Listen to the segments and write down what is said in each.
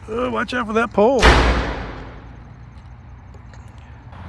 Watch out for that pole.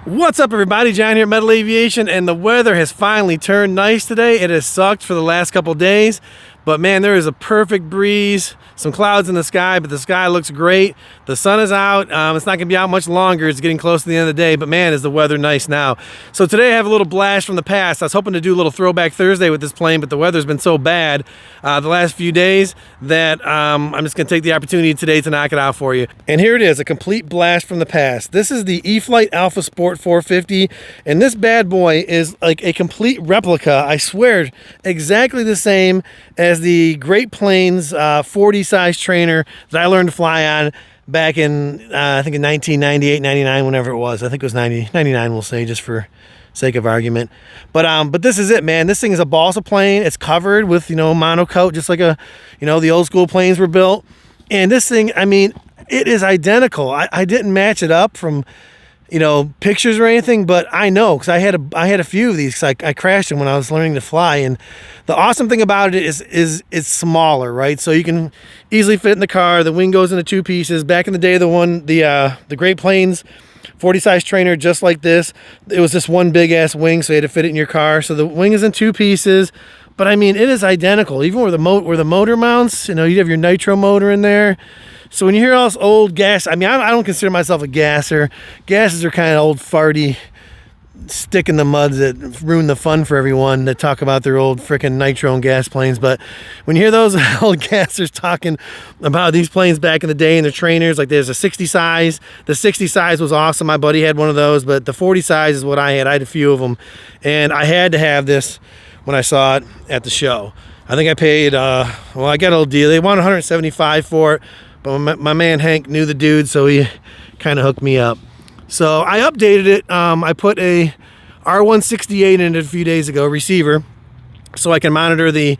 What's up, everybody? John here at Metal Aviation, and the weather has finally turned nice today. It has sucked for the last couple days, but man, there is a perfect breeze, some clouds in the sky, but the sky looks great. The sun is out. It's not gonna be out much longer. It's getting close to the end of the day, but man, is the weather nice now. So today I have a little blast from the past. I was hoping to do a little throwback Thursday with this plane, but the weather's been so bad the last few days that I'm just gonna take the opportunity today to knock it out for you. And here it is, a complete blast from the past. This is the E-FLITE Alpha Sport 450, and this bad boy is like a complete replica. I swear, exactly the same as the Great Plains 40 size trainer that I learned to fly on back in I think in 1998, 99, whenever it was. I think it was 99, we'll say, just for sake of argument. But this is it, man. This thing is a balsa plane. It's covered with, monocoat, just like the old school planes were built. And this thing, I mean, it is identical. I didn't match it up from pictures or anything, but I know, because I had a few of these, because I crashed them when I was learning to fly. And the awesome thing about it is it's smaller, right? So you can easily fit in the car. The wing goes into two pieces. Back in the day, the Great Plains 40 size trainer, just like this, it was just one big ass wing, so you had to fit it in your car. So the wing is in two pieces, but I mean, it is identical. Even where the motor mounts, you have your nitro motor in there. So when you hear all this old gas, I mean, I don't consider myself a gasser. Gases are kind of old farty stick in the muds that ruin the fun for everyone that talk about their old freaking nitro and gas planes. But when you hear those old gassers talking about these planes back in the day and the trainers, like there's a 60 size. The 60 size was awesome. My buddy had one of those, but the 40 size is what I had. I had a few of them, and I had to have this when I saw it at the show. I think I paid, I got a little deal. They wanted $175 for it. But my man Hank knew the dude, so he kind of hooked me up. So I updated it. I put a R168 in it a few days ago, receiver, so I can monitor the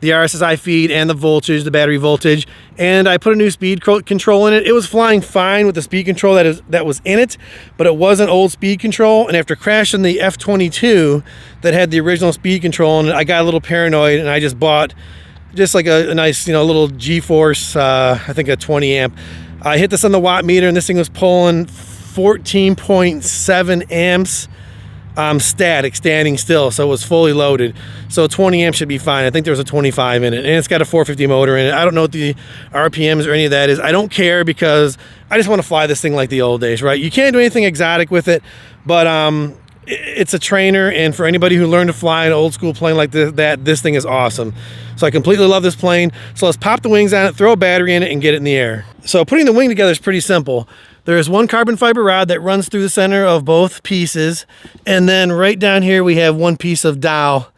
RSSI feed and the voltage, the battery voltage. And I put a new speed control in it. It was flying fine with the speed control that was in it, but it was an old speed control. And after crashing the F-22 that had the original speed control, and I got a little paranoid, and I just bought just like a nice, little G-force, I think a 20 amp. I hit this on the watt meter, and this thing was pulling 14.7 amps static, standing still, so it was fully loaded. So 20 amps should be fine. I think there was a 25 in it, and it's got a 450 motor in it. I don't know what the RPMs or any of that is. I don't care, because I just want to fly this thing like the old days, right? You can't do anything exotic with it, but it's a trainer, and for anybody who learned to fly an old school plane like this thing is awesome. So I completely love this plane. So let's pop the wings on it, throw a battery in it, and get it in the air. So putting the wing together is pretty simple. There is one carbon fiber rod that runs through the center of both pieces, and then right down here we have one piece of dowel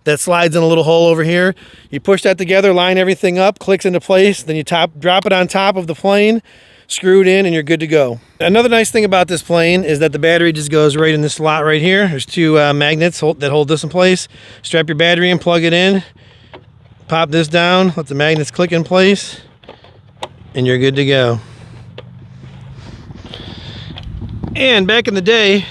that slides in a little hole over here. You push that together, line everything up, clicks into place, then you drop it on top of the plane, screw it in, and you're good to go. Another nice thing about this plane is that the battery just goes right in this slot right here. There's two magnets that hold this in place. Strap your battery in, plug it in, pop this down, let the magnets click in place, and you're good to go. And back in the day,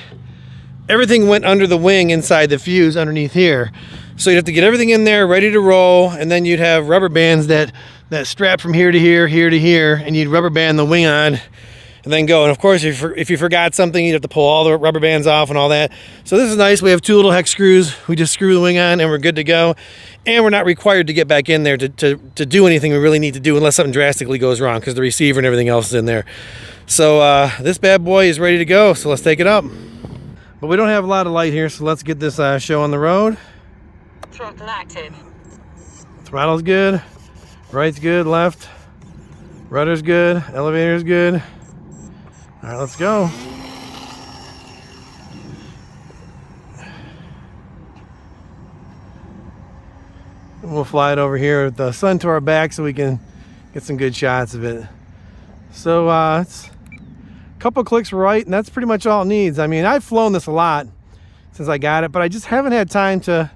everything went under the wing inside the fuse underneath here. So you'd have to get everything in there ready to roll, and then you'd have rubber bands that strap from here to here, here to here, and you'd rubber band the wing on and then go. And of course, if you forgot something, you'd have to pull all the rubber bands off and all that. So this is nice. We have two little hex screws. We just screw the wing on and we're good to go. And we're not required to get back in there to do anything we really need to do unless something drastically goes wrong, because the receiver and everything else is in there. So this bad boy is ready to go. So let's take it up. But we don't have a lot of light here, so let's get this show on the road. Throttle active. Throttle's good. Right's good. Left. Rudder's good. Elevator's good. All right, let's go. We'll fly it over here with the sun to our back so we can get some good shots of it. So it's a couple clicks right, and that's pretty much all it needs. I mean, I've flown this a lot since I got it, but I just haven't had time to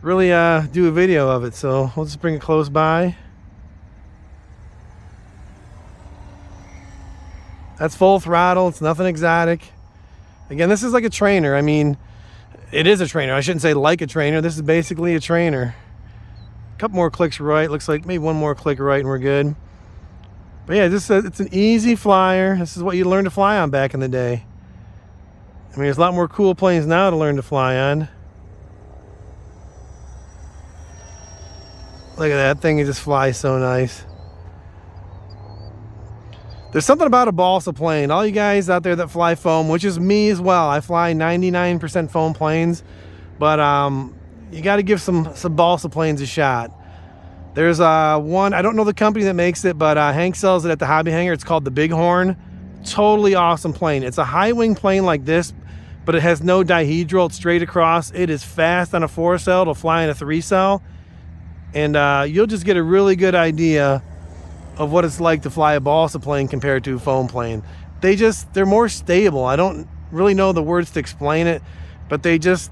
really do a video of it. So we'll just bring it close by. That's full throttle. It's nothing exotic. Again, this is like a trainer. I mean, it is a trainer. I shouldn't say like a trainer. This is basically a trainer. A couple more clicks right. Looks like maybe one more click right and we're good. But yeah, it's an easy flyer. This is what you learned to fly on back in the day. I mean, there's a lot more cool planes now to learn to fly on. Look at that thing, it just flies so nice. There's something about a balsa plane. All you guys out there that fly foam, which is me as well. I fly 99% foam planes, but you got to give some balsa planes a shot. There's one, I don't know the company that makes it, but Hank sells it at the hobby hangar. It's called the Bighorn. Totally awesome plane. It's a high wing plane like this, but it has no dihedral. It's straight across. It is fast on a 4-cell. It'll fly in a 3-cell. And you'll just get a really good idea of what it's like to fly a balsa plane compared to a foam plane. They're more stable. I don't really know the words to explain it, but they're just,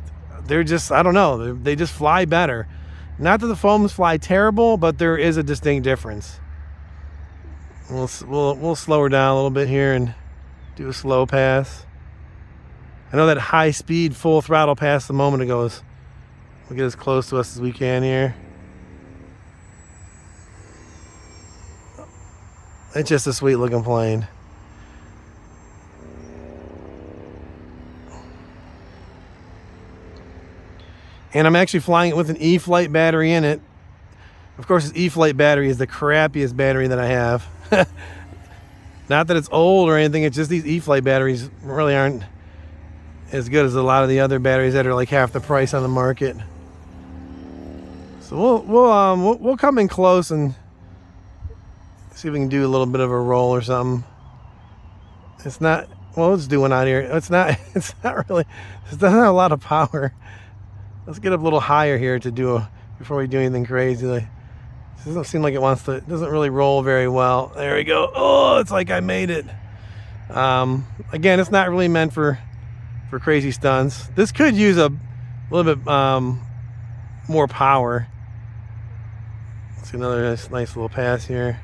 I don't know, they just fly better. Not that the foams fly terrible, but there is a distinct difference. We'll slow her down a little bit here and do a slow pass. I know that high speed full throttle pass a moment ago is, we'll get as close to us as we can here. It's just a sweet looking plane. And I'm actually flying it with an E-FLITE battery in it. Of course, this E-FLITE battery is the crappiest battery that I have. Not that it's old or anything, it's just these E-FLITE batteries really aren't as good as a lot of the other batteries that are like half the price on the market. So we'll come in close and see if we can do a little bit of a roll or something. It's not, well, let's do one out here. It's not really, it doesn't have a lot of power. Let's get up a little higher here before we do anything crazy. Like, this doesn't seem like it doesn't really roll very well. There we go. Oh, it's like I made it. Again, it's not really meant for crazy stunts. This could use a little bit more power. Let's see another nice little pass here.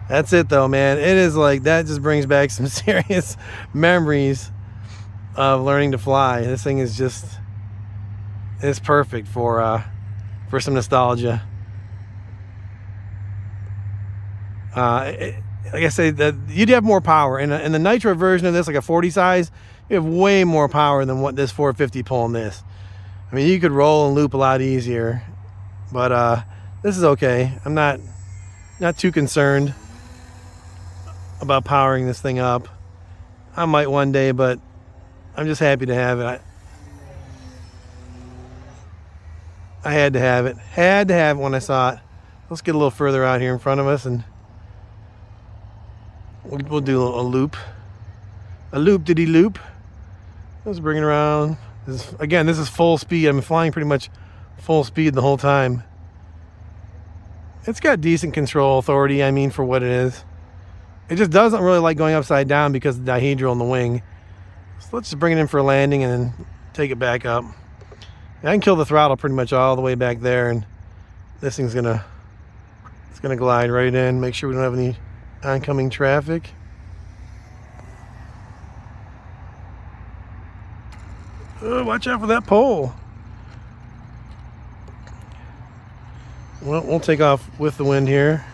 That's it though, man. It is like, that just brings back some serious memories of learning to fly. This thing is just, it's perfect for some nostalgia. Like I say, that you'd have more power in the nitro version of this, like a 40 size. You have way more power than what this 450 pulling this. I mean, you could roll and loop a lot easier, but this is okay. I'm not too concerned about powering this thing up. I might one day, but I'm just happy to have it. I had to have it. Had to have it when I saw it. Let's get a little further out here in front of us and we'll do a loop. A loop-diddy-loop. Let's bring it around. This is full speed. I'm flying pretty much full speed the whole time. It's got decent control authority, I mean, for what it is. It just doesn't really like going upside down because of the dihedral in the wing. So let's just bring it in for a landing and then take it back up. I can kill the throttle pretty much all the way back there, and this thing's gonna glide right in. Make sure we don't have any oncoming traffic. Oh, watch out for that pole. Well, we'll take off with the wind here.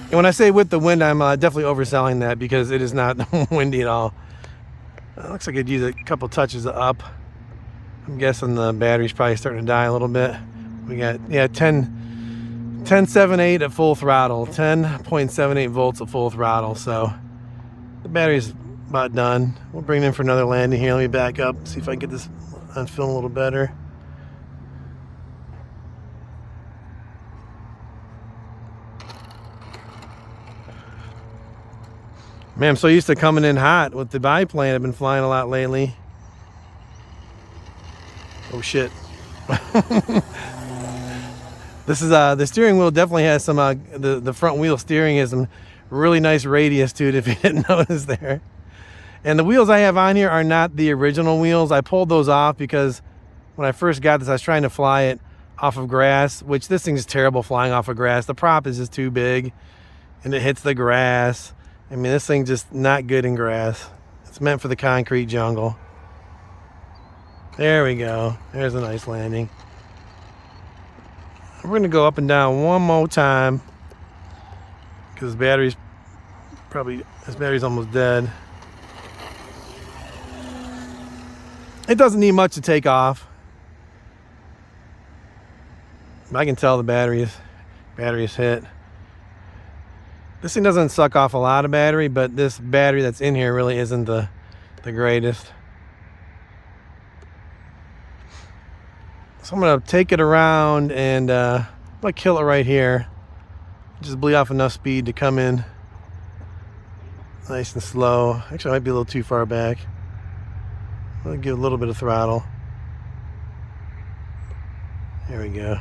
And when I say with the wind, I'm definitely overselling that because it is not windy at all. Looks like I'd use a couple touches of up. I'm guessing the battery's probably starting to die a little bit. We got, yeah, 10.78 at full throttle, 10.78 volts at full throttle. So the battery's about done. We'll bring it in for another landing here. Let me back up, see if I can get this on film a little better. Man, I'm so used to coming in hot with the biplane. I've been flying a lot lately. Oh shit. This is the steering wheel definitely has some the front wheel steering has some really nice radius to it, if you didn't notice there. And the wheels I have on here are not the original wheels. I pulled those off because when I first got this, I was trying to fly it off of grass, which this thing's terrible flying off of grass. The prop is just too big and it hits the grass. I mean, this thing's just not good in grass. It's meant for the concrete jungle. There we go. There's a nice landing. We're gonna go up and down one more time because this battery's almost dead. It doesn't need much to take off. I can tell the battery is hit. This thing doesn't suck off a lot of battery, but this battery that's in here really isn't the greatest. So I'm gonna take it around and I'm gonna kill it right here. Just bleed off enough speed to come in nice and slow. Actually, I might be a little too far back. I'm gonna give a little bit of throttle. There we go.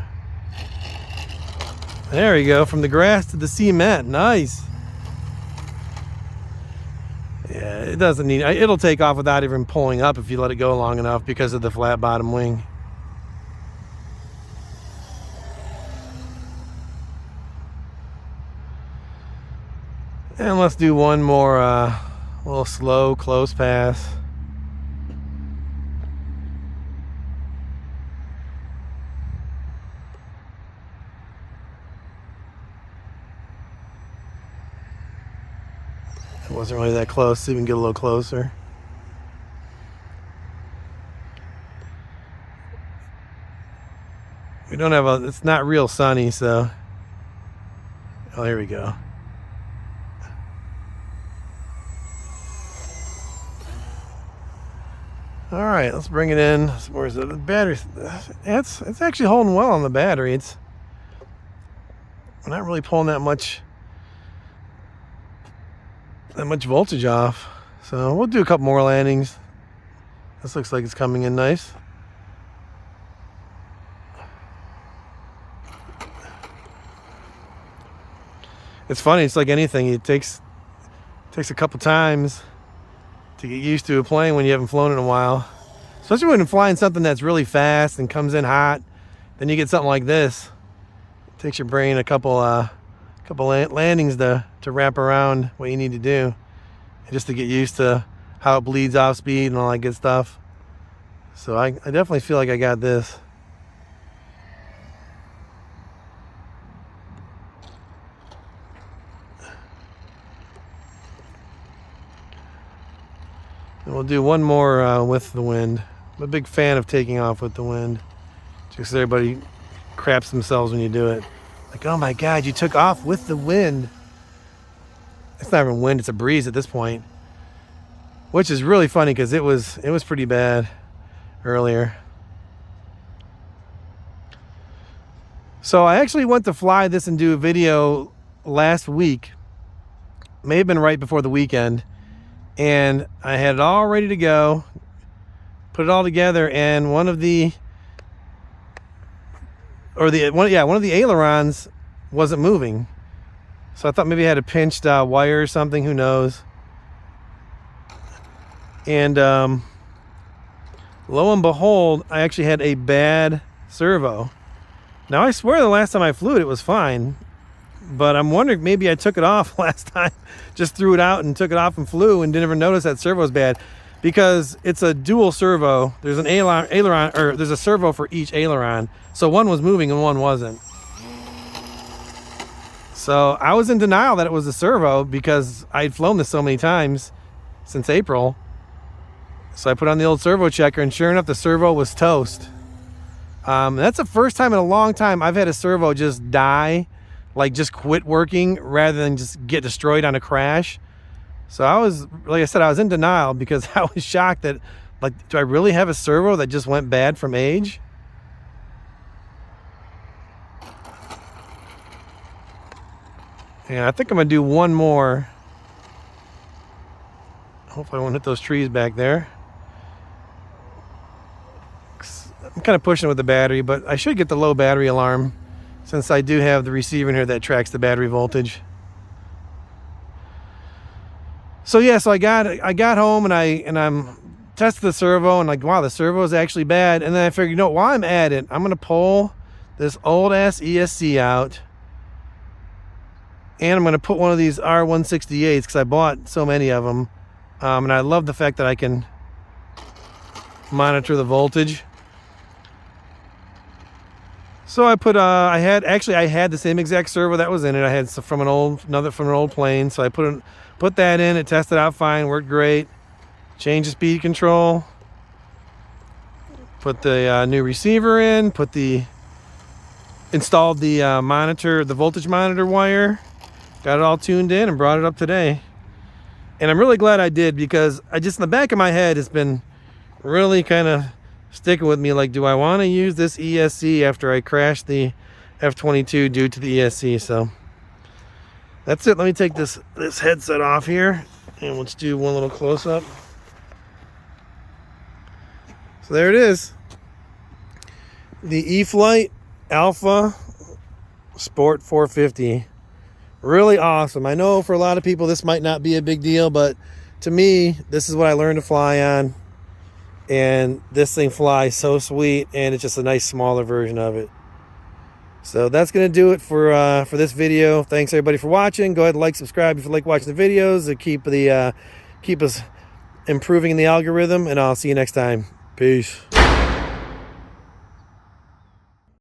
There we go, from the grass to the cement. Nice. Yeah, it doesn't need, it'll take off without even pulling up if you let it go long enough because of the flat bottom wing. And let's do one more little slow close pass. It wasn't really that close, so we can get a little closer. We don't have it's not real sunny, so. Oh, here we go. All right, let's bring it in. Where's the battery? It's actually holding well on the battery. We're not really pulling that much voltage off. So we'll do a couple more landings. This looks like it's coming in nice. It's funny, it's like anything. It takes a couple times to get used to a plane when you haven't flown in a while. Especially when you're flying something that's really fast and comes in hot. Then you get something like this. It takes your brain a couple landings to wrap around what you need to do, and just to get used to how it bleeds off speed and all that good stuff. So I definitely feel like I got this. And we'll do one more with the wind. I'm a big fan of taking off with the wind. Just everybody craps themselves when you do it. Like, oh my God, you took off with the wind. It's not even wind, it's a breeze at this point. Which is really funny because it was pretty bad earlier. So I actually went to fly this and do a video last week. May have been right before the weekend. And I had it all ready to go. Put it all together, and one of the ailerons wasn't moving. So I thought maybe I had a pinched wire or something, who knows. And lo and behold, I actually had a bad servo. Now I swear the last time I flew it was fine, but I'm wondering maybe I took it off last time, just threw it out and took it off and flew and didn't even notice that servo was bad, because it's a dual servo. There's an aileron, or there's a servo for each aileron. So one was moving and one wasn't. So I was in denial that it was a servo because I'd flown this so many times since April. So I put on the old servo checker, and sure enough, the servo was toast. That's the first time in a long time I've had a servo just die, like just quit working rather than just get destroyed on a crash. So I was, like I said, I was in denial because I was shocked that, like, do I really have a servo that just went bad from age? And I think I'm gonna do one more. Hopefully I won't hit those trees back there. I'm kind of pushing with the battery, but I should get the low battery alarm since I do have the receiver in here that tracks the battery voltage. So yeah, so I got home and I'm tested the servo, and like, wow, the servo is actually bad. And then I figured, you know, while I'm at it, I'm gonna pull this old ass ESC out, and I'm gonna put one of these R168s because I bought so many of them, and I love the fact that I can monitor the voltage. So I put I had the same exact servo that was in it. I had from an old plane. So I put that in. It tested out fine, worked great. Changed the speed control. Put the new receiver in. Installed the the voltage monitor wire. Got it all tuned in and brought it up today. And I'm really glad I did, because in the back of my head, it's been really kind of sticking with me, like, do I want to use this ESC after I crashed the F-22 due to the ESC? So that's it. Let me take this headset off here, and let's do one little close-up. So there it is. The E-FLITE Alpha Sport 450. Really awesome. I know for a lot of people this might not be a big deal, but to me, this is what I learned to fly on. And this thing flies so sweet, and it's just a nice smaller version of it. So that's going to do it for this video. Thanks everybody for watching. Go ahead and like, subscribe if you like watching the videos to keep us improving in the algorithm, and I'll see you next time. Peace.